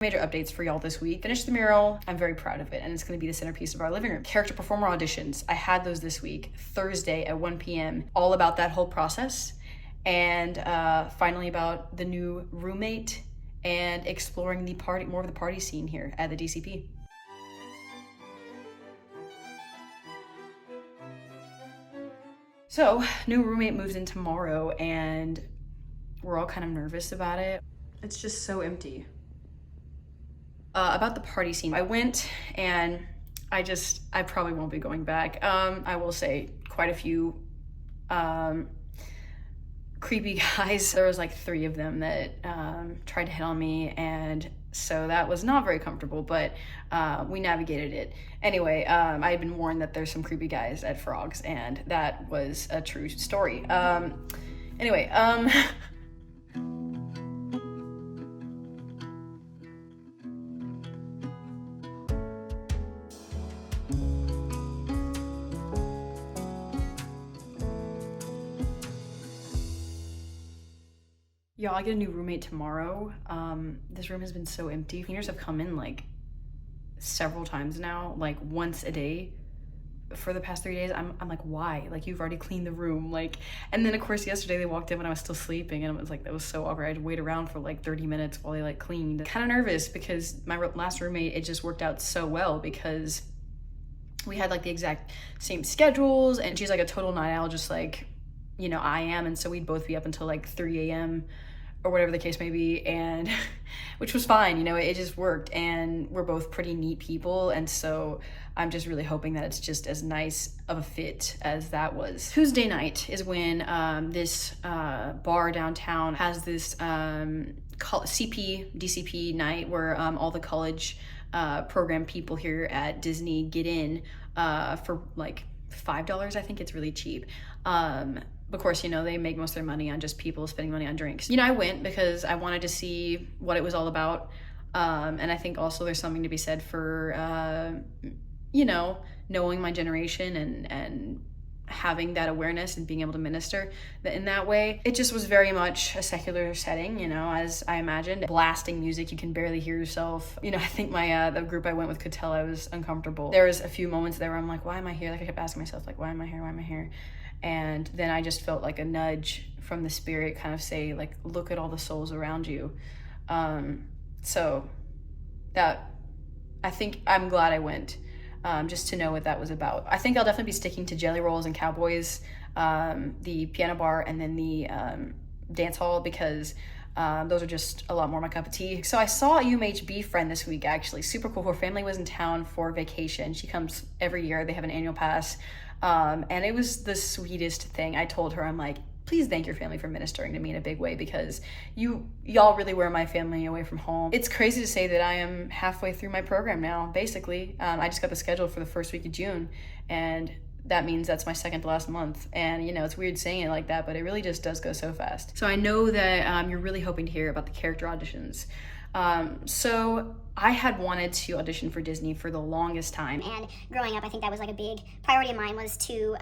Major updates for y'all this week. Finished the mural. I'm very proud of it, and it's going to be the centerpiece of our living room. Character performer auditions. I had those this week, Thursday at 1 p.m. All about that whole process, and finally about the new roommate and exploring the party, more of the party scene here at the DCP. So, new roommate moves in tomorrow, and we're all kind of nervous about it. It's just so empty. About the party scene, I went and I probably won't be going back. I will say quite a few creepy guys. There was like 3 of them that tried to hit on me, and so that was not very comfortable, but we navigated it. Anyway, I had been warned that there's some creepy guys at Frogs, and that was a true story. Anyway, y'all, I get a new roommate tomorrow. This room has been so empty. Cleaners have come in like several times now, like once a day for the past 3 days. I'm like, why? Like, you've already cleaned the room. Like, and then of course yesterday they walked in when I was still sleeping, and it was like, that was so awkward. I had to wait around for like 30 minutes while they like cleaned. Kind of nervous because my last roommate, it just worked out so well because we had like the exact same schedules, and she's like a total night owl, just like, you know, I am. And so we'd both be up until like 3 a.m. or whatever the case may be, and which was fine, you know, it just worked, and we're both pretty neat people, and so I'm just really hoping that it's just as nice of a fit as that was. Tuesday night is when this bar downtown has this DCP night where all the college program people here at Disney get in for like $5. I think it's really cheap. Of course, you know, they make most of their money on just people spending money on drinks. You know, I went because I wanted to see what it was all about. And I think also there's something to be said for, you know, knowing my generation and having that awareness and being able to minister in that way. It just was very much a secular setting, you know, as I imagined. Blasting music, you can barely hear yourself. You know, I think my the group I went with could tell I was uncomfortable. There was a few moments there where I'm like, why am I here? Like, I kept asking myself, like, why am I here? Why am I here? And then I just felt like a nudge from the spirit kind of say, like, look at all the souls around you. So that, I think I'm glad I went, just to know what that was about. I think I'll definitely be sticking to Jelly Rolls and Cowboys, the piano bar, and then the dance hall, because those are just a lot more my cup of tea. So I saw a UMHB friend this week, actually, super cool. Her family was in town for vacation. She comes every year. They have an annual pass. And it was the sweetest thing. I told her, I'm like, please thank your family for ministering to me in a big way, because y'all really were my family away from home. It's crazy to say that I am halfway through my program now, basically. I just got the schedule for the first week of June, and that means that's my second to last month. And you know, it's weird saying it like that, but it really just does go so fast. So I know that you're really hoping to hear about the character auditions. So I had wanted to audition for Disney for the longest time. And growing up, I think that was like a big priority of mine, was to,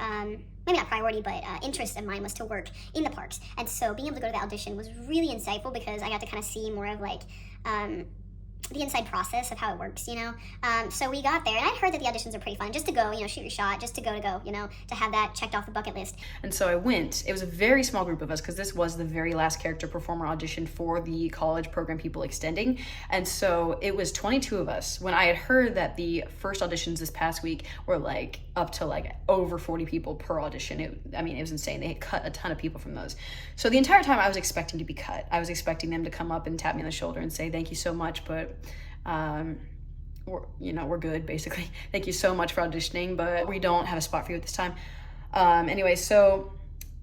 maybe not priority, but interest of mine was to work in the parks. And so being able to go to the audition was really insightful, because I got to kind of see more of like, the inside process of how it works, you know? So we got there, and I'd heard that the auditions are pretty fun, just to go, you know, shoot your shot, just to go, you know, to have that checked off the bucket list. And so I went. It was a very small group of us, because this was the very last character performer audition for the college program people extending. And so it was 22 of us. When I had heard that the first auditions this past week were like up to like over 40 people per audition, it was insane. They had cut a ton of people from those. So the entire time I was expecting to be cut. I was expecting them to come up and tap me on the shoulder and say, thank you so much, but we're good, basically. Thank you so much for auditioning, but we don't have a spot for you at this time. Anyway, so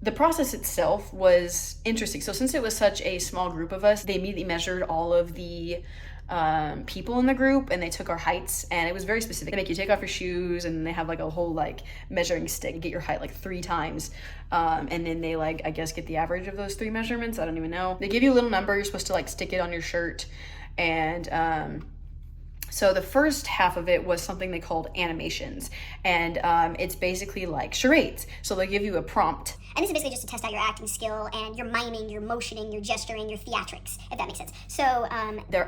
the process itself was interesting. So since it was such a small group of us, they immediately measured all of the people in the group, and they took our heights, and it was very specific. They make you take off your shoes, and they have like a whole like measuring stick, get your height like 3 times, and then they like, I guess, get the average of those 3 measurements. I don't even know. They give you a little number. You're supposed to like stick it on your shirt, and So the first half of it was something they called animations, and it's basically like charades. So they give you a prompt. And this is basically just to test out your acting skill and your miming, your motioning, your gesturing, your theatrics, if that makes sense. So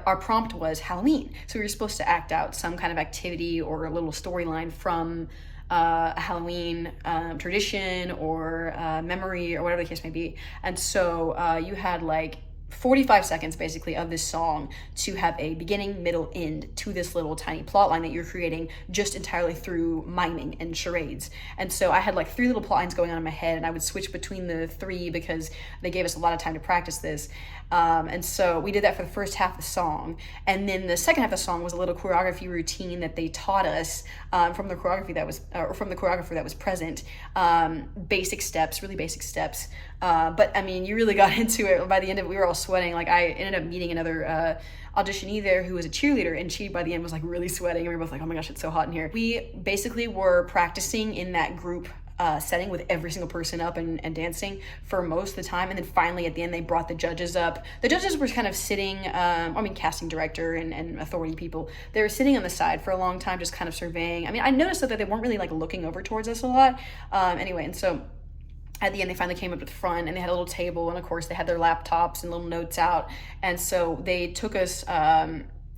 our prompt was Halloween. So we were supposed to act out some kind of activity or a little storyline from a Halloween tradition or memory or whatever the case may be. And so you had like 45 seconds basically of this song to have a beginning, middle, end to this little tiny plot line that you're creating just entirely through miming and charades. And so I had like 3 little plot lines going on in my head, and I would switch between the 3 because they gave us a lot of time to practice this. And so we did that for the first half of the song. And then the second half of the song was a little choreography routine that they taught us from the choreography that was, or from the choreographer that was present. Basic steps, really basic steps. But I mean, you really got into it. By the end of it, we were all sweating. Like I ended up meeting another auditionee there who was a cheerleader, and she by the end was like really sweating, and we were both like, oh my gosh, it's so hot in here. We basically were practicing in that group setting with every single person up and dancing for most of the time. And then finally at the end, they brought the judges up. The judges were kind of sitting, casting director and authority people, they were sitting on the side for a long time, just kind of surveying. I mean, I noticed that they weren't really like looking over towards us a lot. Anyway, and so at the end, they finally came up to the front, and they had a little table, and of course they had their laptops and little notes out. And so they took us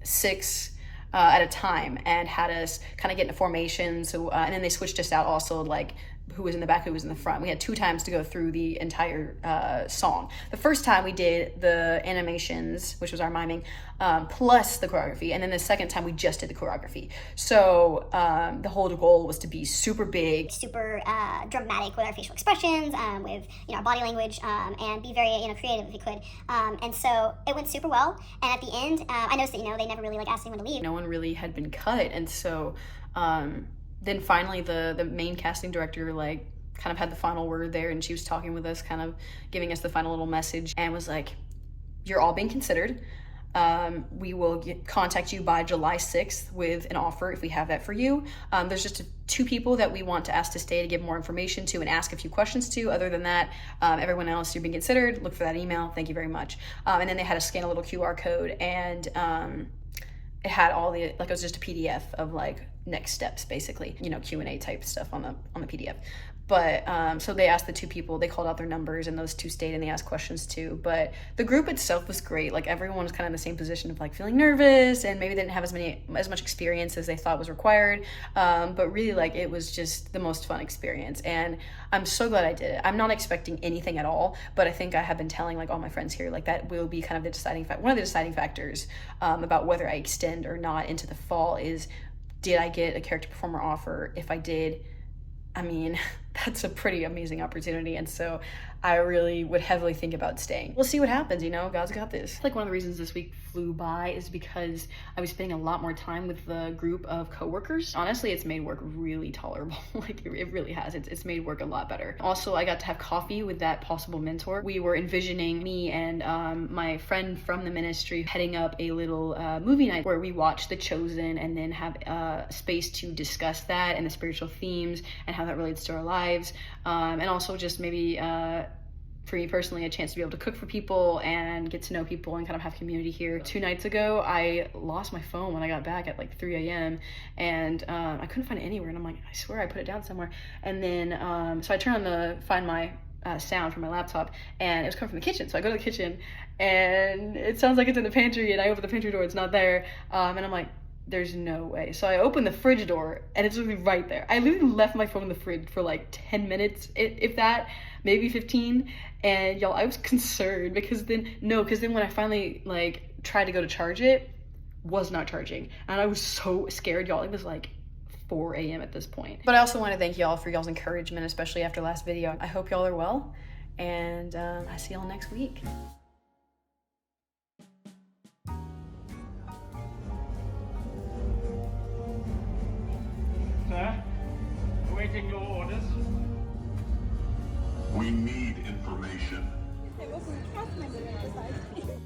6 at a time and had us kind of get into formation. So and then they switched us out also, like who was in the back, who was in the front. We had 2 times to go through the entire song. The first time we did the animations, which was our miming, plus the choreography. And then the second time we just did the choreography. So the whole goal was to be super big, super dramatic with our facial expressions, with our body language, and be very creative if we could. And so it went super well. And at the end, I noticed that they never really like asked anyone to leave. No one really had been cut, and so then finally the main casting director like kind of had the final word there, and she was talking with us, kind of giving us the final little message, and was like, you're all being considered. We will contact you by July 6th with an offer if we have that for you. There's just 2 people that we want to ask to stay to give more information to and ask a few questions to. Other than that, everyone else, you're being considered. Look for that email. Thank you very much. And then they had us scan a little QR code, and it had all the, like, it was just a PDF of like next steps, basically, Q&A type stuff on the PDF. But so they asked the 2 people, they called out their numbers, and those 2 stayed, and they asked questions too. But the group itself was great. Like everyone was kind of in the same position of like feeling nervous, and maybe they didn't have as much experience as they thought was required. But really, like, it was just the most fun experience, and I'm so glad I did it. I'm not expecting anything at all, but I think I have been telling like all my friends here, like that will be kind of the deciding one of the deciding factors about whether I extend or not into the fall is, did I get a character performer offer? If I did, I mean, that's a pretty amazing opportunity, and so I really would heavily think about staying. We'll see what happens, God's got this. Like, one of the reasons this week flew by is because I was spending a lot more time with the group of coworkers. Honestly, it's made work really tolerable. Like, it really has. It's made work a lot better. Also, I got to have coffee with that possible mentor. We were envisioning me and my friend from the ministry heading up a little movie night where we watch The Chosen and then have space to discuss that and the spiritual themes and how that relates to our lives. And also just maybe for me personally, a chance to be able to cook for people and get to know people and kind of have community here. 2 nights ago, I lost my phone when I got back at like 3 a.m. and I couldn't find it anywhere. And I'm like, I swear I put it down somewhere. And then, so I turn on find my sound from my laptop, and it was coming from the kitchen. So I go to the kitchen, and it sounds like it's in the pantry, and I open the pantry door, it's not there. And I'm like, there's no way. So I opened the fridge door, and it's literally right there. I literally left my phone in the fridge for like 10 minutes, if that, maybe 15. And y'all, I was concerned because then when I finally like tried to go to charge it, was not charging. And I was so scared, y'all. It was like 4 a.m. at this point. But I also want to thank y'all for y'all's encouragement, especially after last video. I hope y'all are well, and I see y'all next week. Sir, awaiting your orders. We need information. It wasn't trust me on the outside.